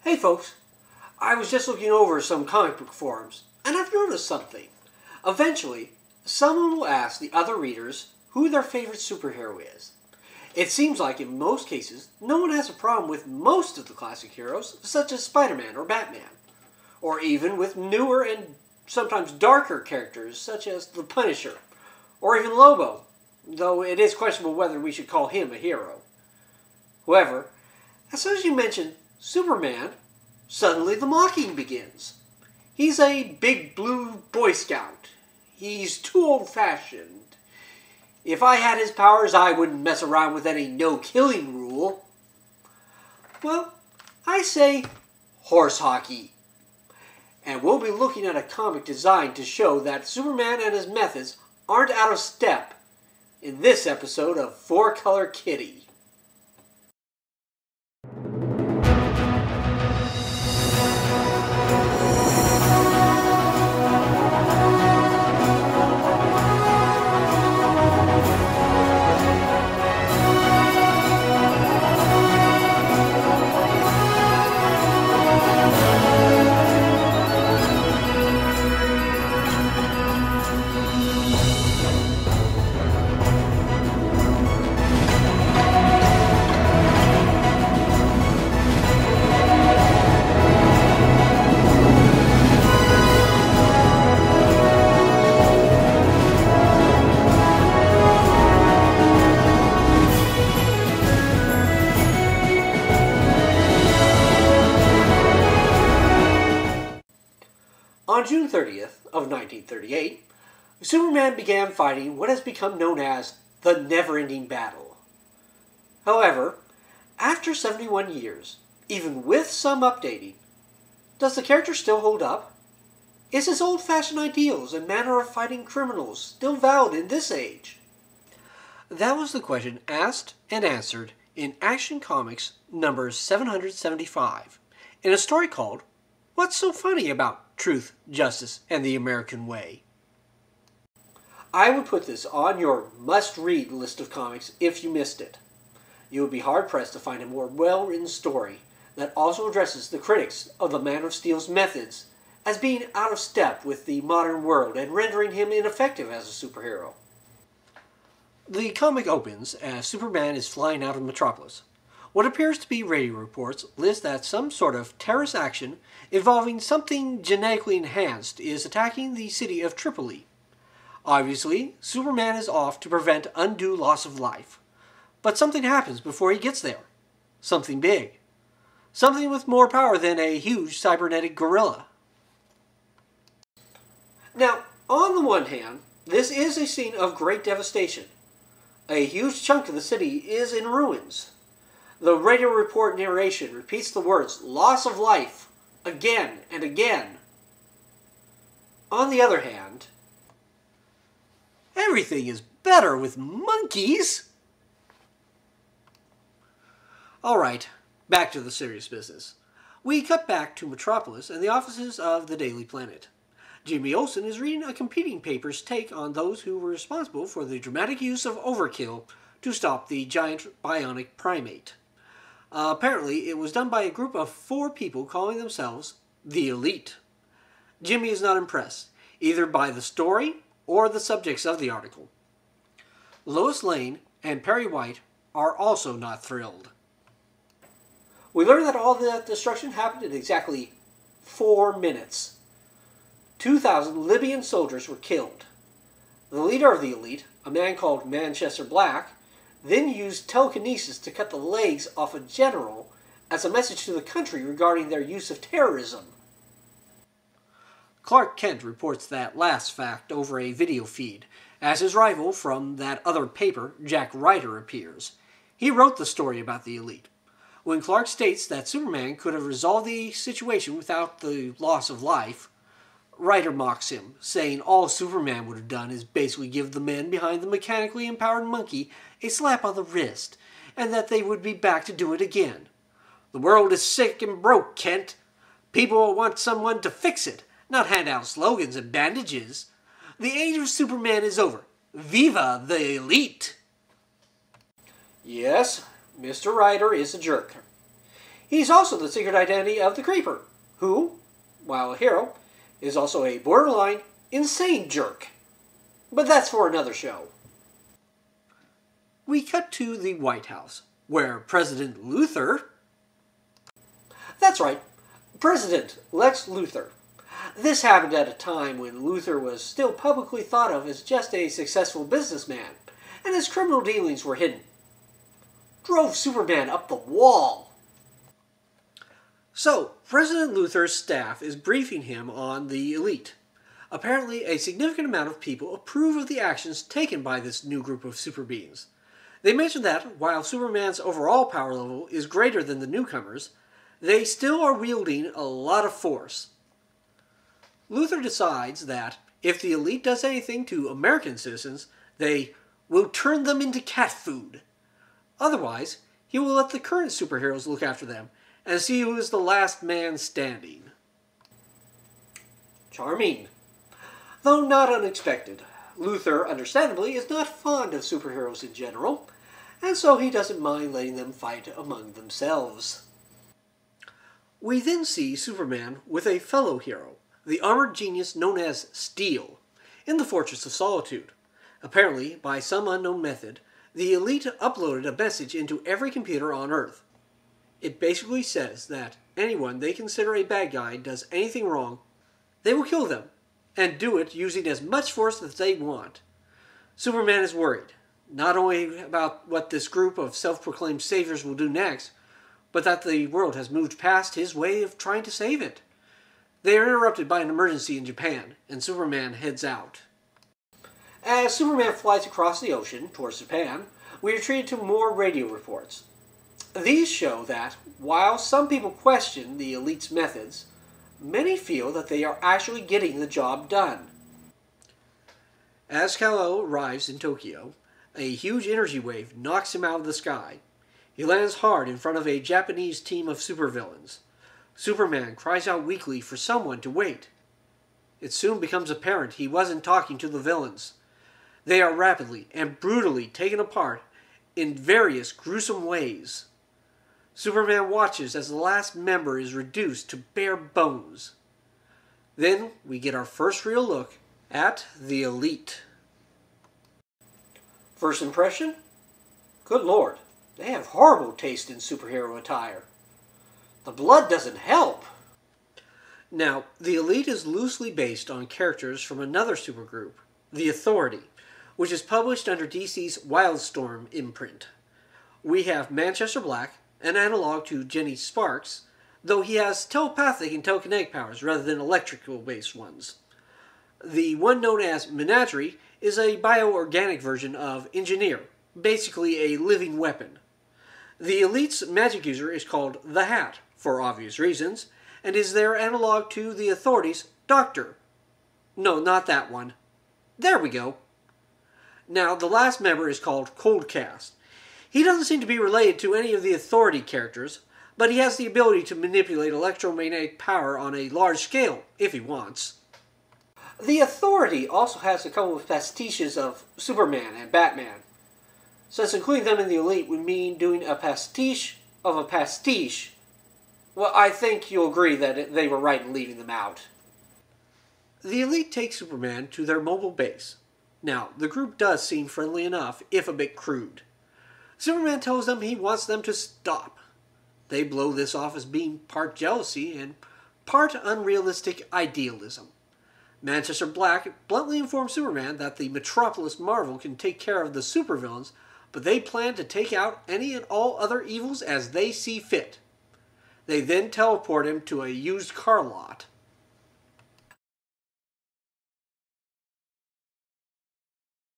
Hey folks, I was just looking over some comic book forums, and I've noticed something. Eventually, someone will ask the other readers who their favorite superhero is. It seems like in most cases, no one has a problem with most of the classic heroes, such as Spider-Man or Batman. Or even with newer and sometimes darker characters, such as the Punisher, or even Lobo, though it is questionable whether we should call him a hero. However, as soon as you mention Superman, suddenly the mocking begins. He's a big blue Boy Scout. He's too old-fashioned. If I had his powers, I wouldn't mess around with any no-killing rule. Well, I say horse hockey. And we'll be looking at a comic designed to show that Superman and his methods aren't out of step in this episode of Four-Kolor Kitty. On June 30th of 1938, Superman began fighting what has become known as the never-ending battle. However, after 71 years, even with some updating, does the character still hold up? Is his old-fashioned ideals and manner of fighting criminals still valid in this age? That was the question asked and answered in Action Comics number 775, in a story called What's So Funny About Truth, Justice, and the American Way? I would put this on your must-read list of comics if you missed it. You would be hard-pressed to find a more well-written story that also addresses the critics of the Man of Steel's methods as being out of step with the modern world and rendering him ineffective as a superhero. The comic opens as Superman is flying out of Metropolis. What appears to be radio reports list that some sort of terrorist action involving something genetically enhanced is attacking the city of Tripoli. Obviously, Superman is off to prevent undue loss of life. But something happens before he gets there. Something big. Something with more power than a huge cybernetic gorilla. Now, on the one hand, this is a scene of great devastation. A huge chunk of the city is in ruins. The radio report narration repeats the words, loss of life, again and again. On the other hand, everything is better with monkeys. Alright, back to the serious business. We cut back to Metropolis and the offices of the Daily Planet. Jimmy Olsen is reading a competing paper's take on those who were responsible for the dramatic use of overkill to stop the giant bionic primate. Apparently, it was done by a group of 4 people calling themselves the Elite. Jimmy is not impressed, either by the story or the subjects of the article. Lois Lane and Perry White are also not thrilled. We learn that all that destruction happened in exactly 4 minutes. 2,000 Libyan soldiers were killed. The leader of the Elite, a man called Manchester Black, then used telekinesis to cut the legs off a general as a message to the country regarding their use of terrorism. Clark Kent reports that last fact over a video feed, as his rival from that other paper, Jack Ryder, appears. He wrote the story about the Elite. When Clark states that Superman could have resolved the situation without the loss of life, Ryder mocks him, saying all Superman would have done is basically give the men behind the mechanically empowered monkey a slap on the wrist, and that they would be back to do it again. The world is sick and broke, Kent. People want someone to fix it, not hand out slogans and bandages. The age of Superman is over. Viva the Elite! Yes, Mr. Ryder is a jerk. He's also the secret identity of the Creeper, who, while a hero, is also a borderline insane jerk. But that's for another show. We cut to the White House, where President Luthor... That's right, President Lex Luthor. This happened at a time when Luthor was still publicly thought of as just a successful businessman, and his criminal dealings were hidden. Drove Superman up the wall. So, President Luthor's staff is briefing him on the elite. Apparently, a significant amount of people approve of the actions taken by this new group of super beings. They mention that, while Superman's overall power level is greater than the newcomers, they still are wielding a lot of force. Luthor decides that, if the elite does anything to American citizens, they will turn them into cat food. Otherwise, he will let the current superheroes look after them, and see who is the last man standing. Charming. Though not unexpected, Luthor, understandably, is not fond of superheroes in general, and so he doesn't mind letting them fight among themselves. We then see Superman with a fellow hero, the armored genius known as Steel, in the Fortress of Solitude. Apparently, by some unknown method, the elite uploaded a message into every computer on Earth. It basically says that anyone they consider a bad guy does anything wrong, they will kill them, and do it using as much force as they want. Superman is worried, not only about what this group of self-proclaimed saviors will do next, but that the world has moved past his way of trying to save it. They are interrupted by an emergency in Japan, and Superman heads out. As Superman flies across the ocean towards Japan, we are treated to more radio reports. These show that, while some people question the elite's methods, many feel that they are actually getting the job done. As Kal-El arrives in Tokyo, a huge energy wave knocks him out of the sky. He lands hard in front of a Japanese team of supervillains. Superman cries out weakly for someone to wait. It soon becomes apparent he wasn't talking to the villains. They are rapidly and brutally taken apart in various gruesome ways. Superman watches as the last member is reduced to bare bones. Then we get our first real look at the elite. First impression? Good Lord, they have horrible taste in superhero attire. The blood doesn't help. Now, the elite is loosely based on characters from another supergroup, the Authority, which is published under DC's Wildstorm imprint. We have Manchester Black, an analog to Jenny Sparks, though he has telepathic and telekinetic powers rather than electrical-based ones. The one known as Menagerie is a bioorganic version of Engineer, basically a living weapon. The Elite's magic user is called the Hat, for obvious reasons, and is their analog to the Authority's Doctor. No, not that one. There we go. Now, the last member is called Coldcast. He doesn't seem to be related to any of the Authority characters, but he has the ability to manipulate electromagnetic power on a large scale, if he wants. The Authority also has a couple of pastiches of Superman and Batman. Since including them in the Elite would mean doing a pastiche of a pastiche, well, I think you'll agree that they were right in leaving them out. The Elite take Superman to their mobile base. Now, the group does seem friendly enough, if a bit crude. Superman tells them he wants them to stop. They blow this off as being part jealousy and part unrealistic idealism. Manchester Black bluntly informs Superman that the Metropolis Marvel can take care of the supervillains, but they plan to take out any and all other evils as they see fit. They then teleport him to a used car lot.